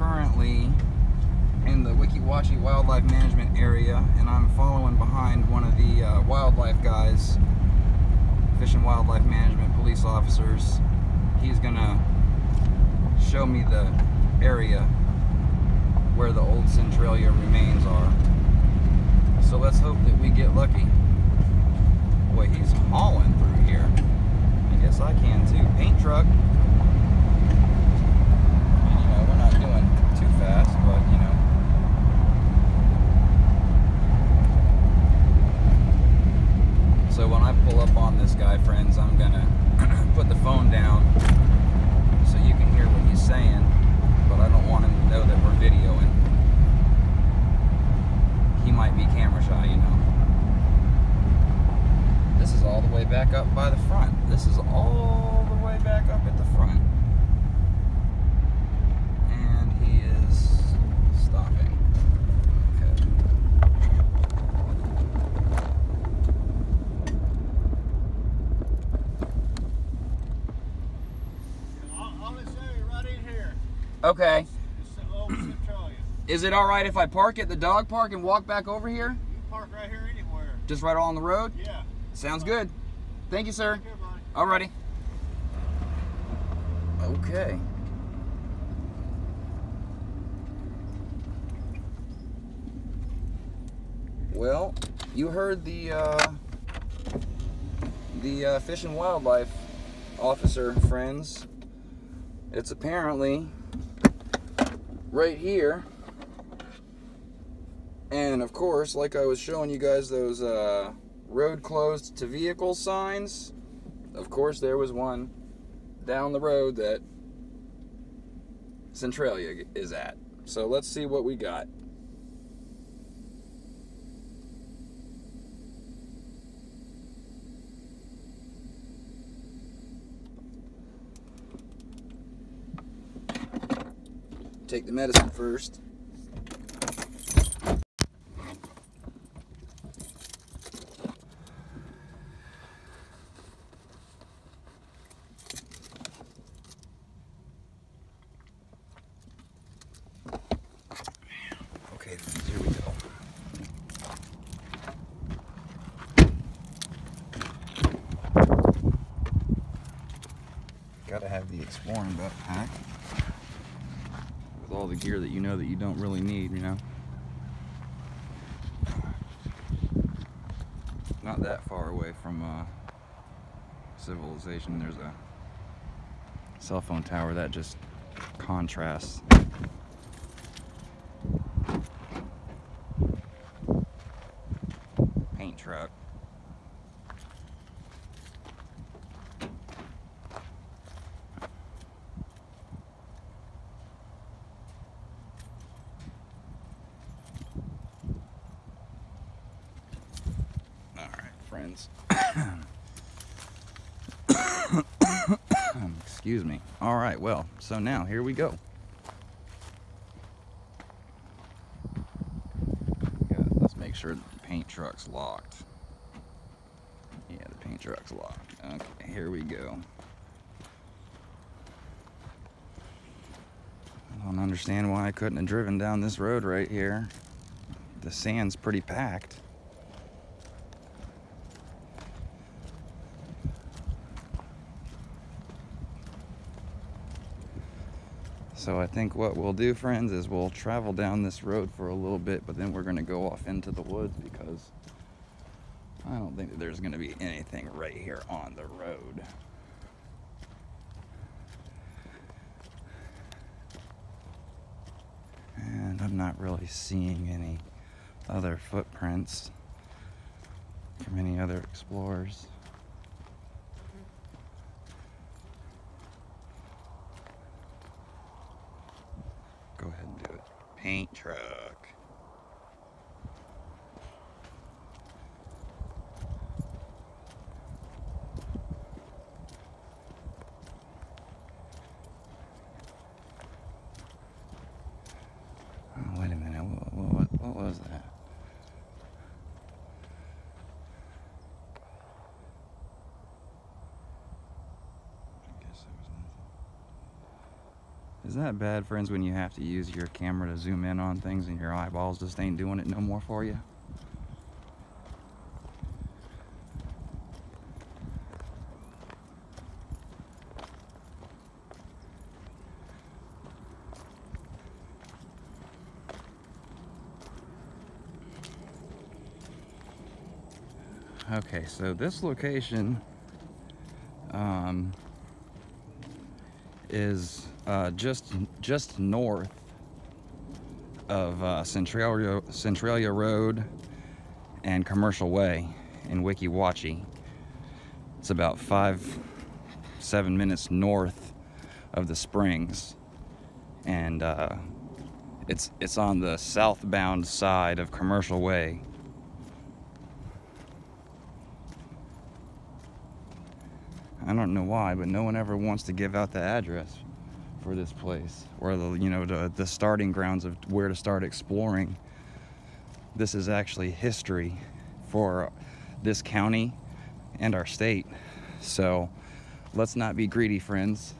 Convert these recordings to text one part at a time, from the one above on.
currently in the Wikiwachi Wildlife Management area, and I'm following behind one of the wildlife guys, Fish and Wildlife Management police officers. He's gonna show me the area where the old Centralia remains are. So let's hope that we get lucky. Boy, he's hauling through here. I guess I can too. Paint truck. And, you know, we're not doing too fast, but you know. So when I pull up on this guy, friends, I'm gonna put the phone down so you can hear what he's saying, but I don't want him to know that we're videoing. He might be camera shy, you know. This is all the way back up by the front. This is all the way back up at the front. And he is stopping. Okay. I'll just show you right in here. Okay. It's the old Centralia. Is it alright if I park at the dog park and walk back over here? You can park right here anywhere. Just right on the road? Yeah. Sounds good. Thank you, sir. Here, buddy. Alrighty. Okay. Well, you heard the Fish and Wildlife officer, friends. It's apparently right here. And of course, like I was showing you guys those road closed to vehicle signs, of course there was one down the road that Centralia is at. So let's see what we got. Take the medicine first. Okay, here we go. Gotta have the exploring backpack with all the gear that you know that you don't really need, you know. Not that far away from civilization. There's a cell phone tower that just contrasts. Paint truck. All right, friends. Excuse me. All right, well, so now here we go. Let's make sure the paint truck's locked. Yeah, the paint truck's locked. Okay, here we go. I don't understand why I couldn't have driven down this road right here. The sand's pretty packed. So I think what we'll do, friends, is we'll travel down this road for a little bit, but then we're going to go off into the woods because I don't think that there's going to be anything right here on the road. And I'm not really seeing any other footprints from any other explorers. Go ahead and do it. Paint truck. Oh, wait a minute. What was that? I guess there was nothing. Isn't that bad, friends, when you have to use your camera to zoom in on things and your eyeballs just ain't doing it no more for you? Okay, so this location is just north of Centralia Road and Commercial Way in Weeki Wachee. It's about 5-7 minutes north of the Springs, and it's on the southbound side of Commercial Way. I don't know why, but no one ever wants to give out the address for this place, or the starting grounds of where to start exploring. This is actually history for this county and our state. So let's not be greedy, friends.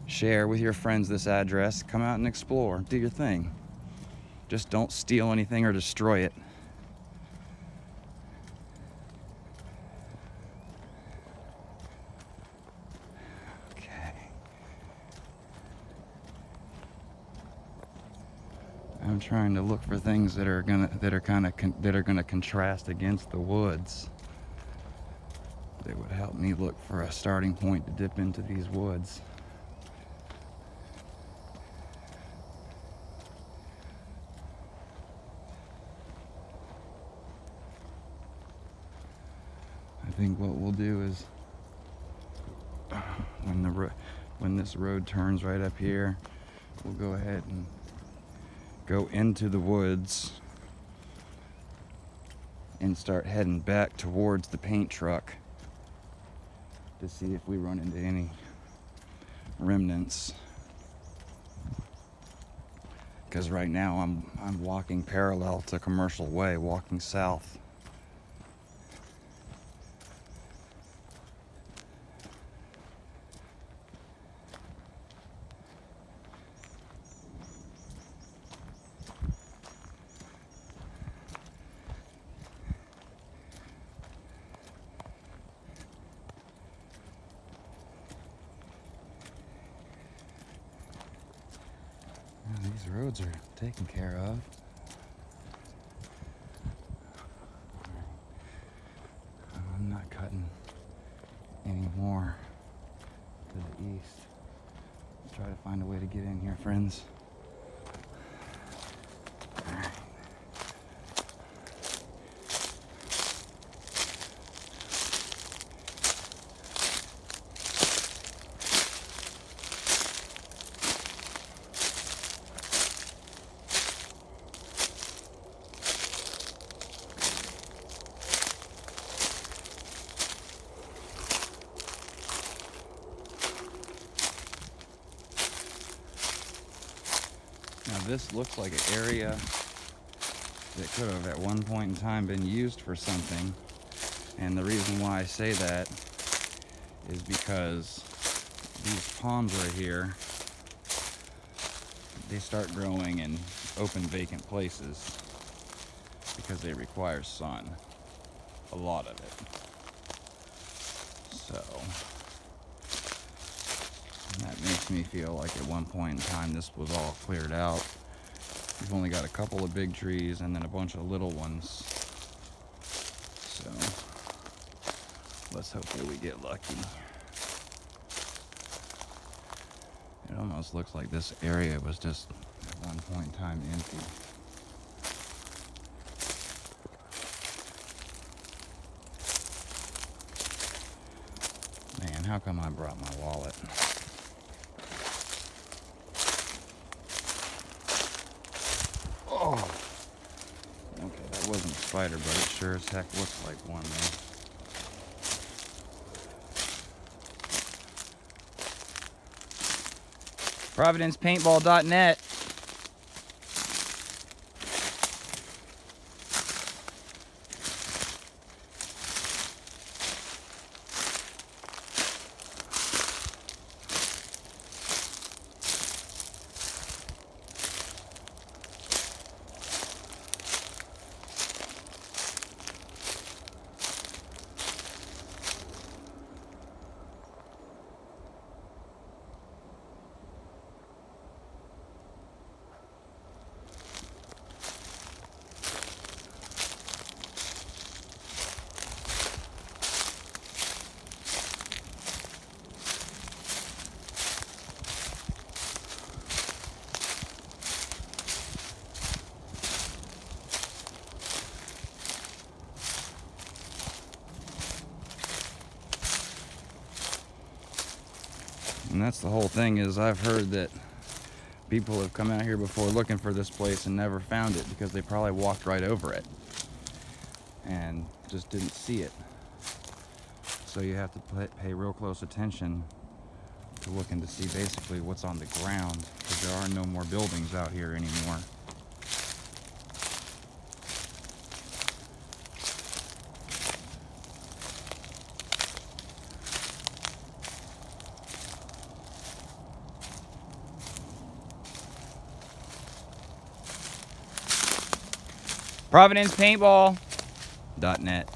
Share with your friends this address. Come out and explore. Do your thing. Just don't steal anything or destroy it. I'm trying to look for things that are gonna contrast against the woods. That would help me look for a starting point to dip into these woods. I think what we'll do is when this road turns right up here, we'll go ahead and go into the woods and start heading back towards the paint truck to see if we run into any remnants. Because right now I'm walking parallel to Commercial Way, walking south. These roads are taken care of. I'm not cutting any more to the east. Let's try to find a way to get in here, friends. Now this looks like an area that could have at one point in time been used for something, and the reason why I say that is because these palms right here, they start growing in open vacant places because they require sun, a lot of it. So that makes me feel like at one point in time this was all cleared out. We've only got a couple of big trees and then a bunch of little ones. So let's hope that we get lucky. It almost looks like this area was just at one point in time empty. Man, how come I brought my wallet? Oh, okay, that wasn't a spider, but it sure as heck looks like one, though. ProvidencePaintball.net. And that's the whole thing, is I've heard that people have come out here before looking for this place and never found it because they probably walked right over it and just didn't see it. So you have to pay real close attention to looking to see basically what's on the ground, because there are no more buildings out here anymore. ProvidencePaintball.net.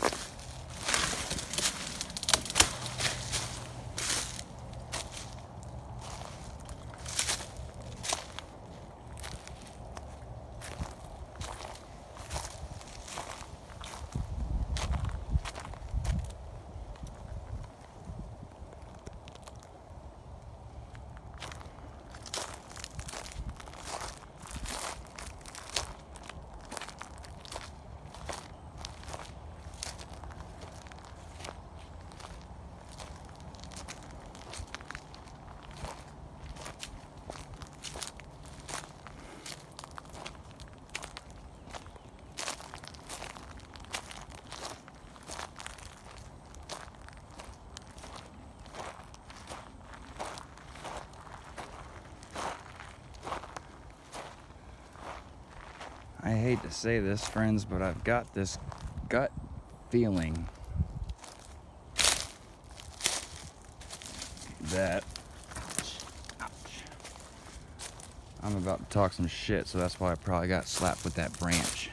I hate to say this, friends, but I've got this gut feeling that I'm about to talk some shit, so that's why I probably got slapped with that branch.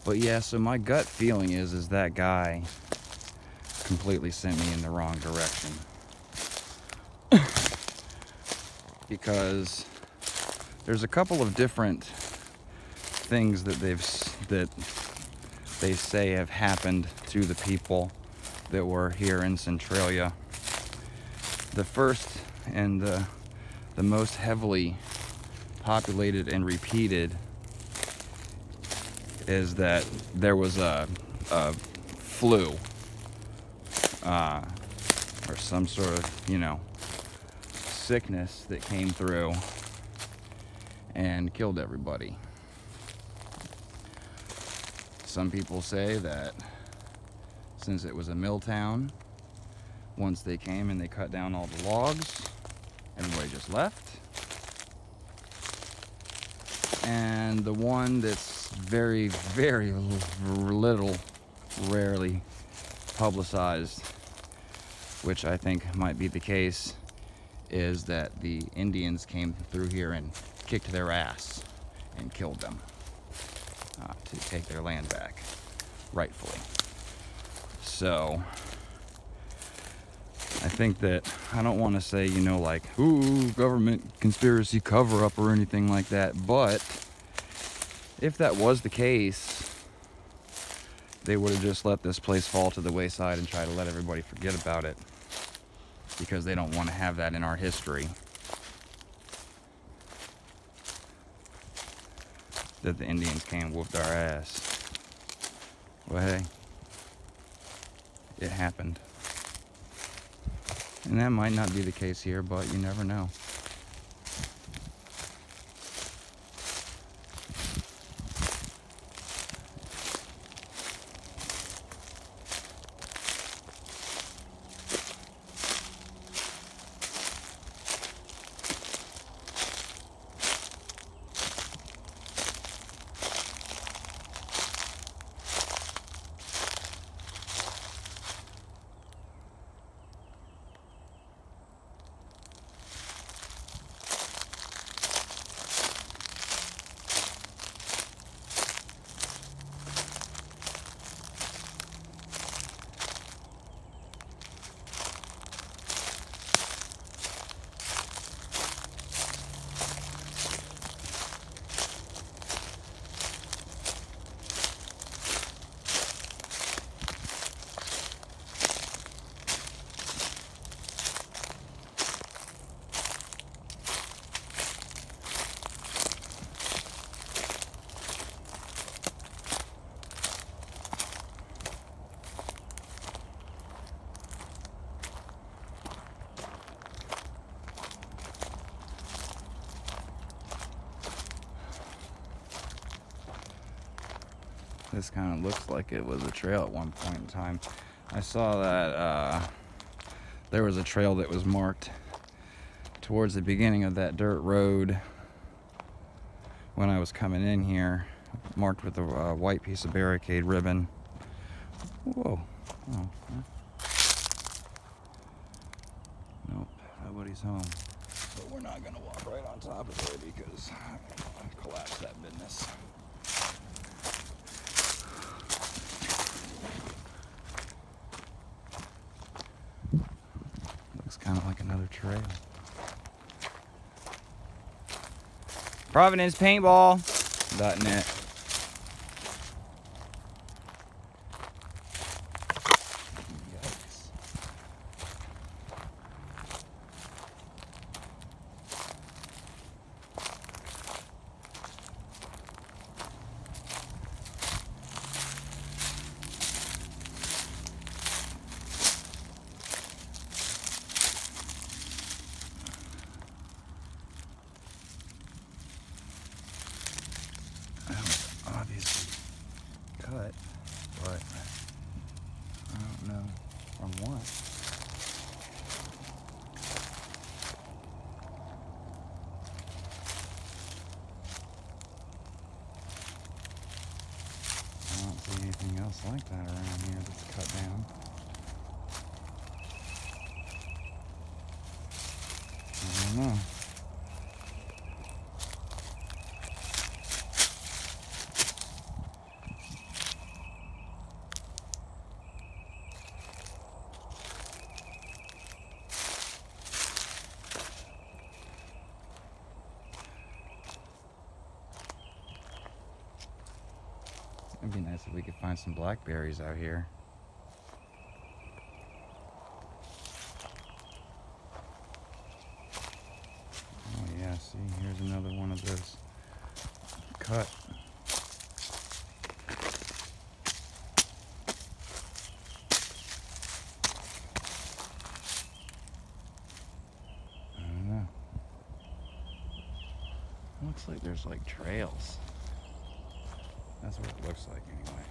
But yeah, so my gut feeling is that guy completely sent me in the wrong direction. Because there's a couple of different things that they say have happened to the people that were here in Centralia. The first and the most heavily populated and repeated is that there was a flu or some sort of, you know, sickness that came through and killed everybody. Some people say that since it was a mill town, once they came and they cut down all the logs, everybody just left. And the one that's very, very little, rarely publicized, which I think might be the case, is that the Indians came through here and kicked their ass and killed them to take their land back, rightfully. So I think that, I don't want to say, you know, like, ooh, government conspiracy cover-up or anything like that, but if that was the case, they would have just let this place fall to the wayside and try to let everybody forget about it, because they don't want to have that in our history, that the Indians came and whooped our ass. Well, hey, it happened. And that might not be the case here, but you never know. This kind of looks like it was a trail at one point in time. I saw that there was a trail that was marked towards the beginning of that dirt road when I was coming in here, marked with a white piece of barricade ribbon. Whoa. Oh. Nope, nobody's home. But we're not going to walk right on top of there because I've collapsed that business. Looks kind of like another trail. ProvidencePaintball.net. Yikes. Obviously cut, but I don't know from what. I don't see anything else like that around here that's cut down. I don't know. It'd be nice if we could find some blackberries out here. Oh yeah, see, here's another one of those cut. I don't know. Looks like there's like trails. That's what it looks like anyway.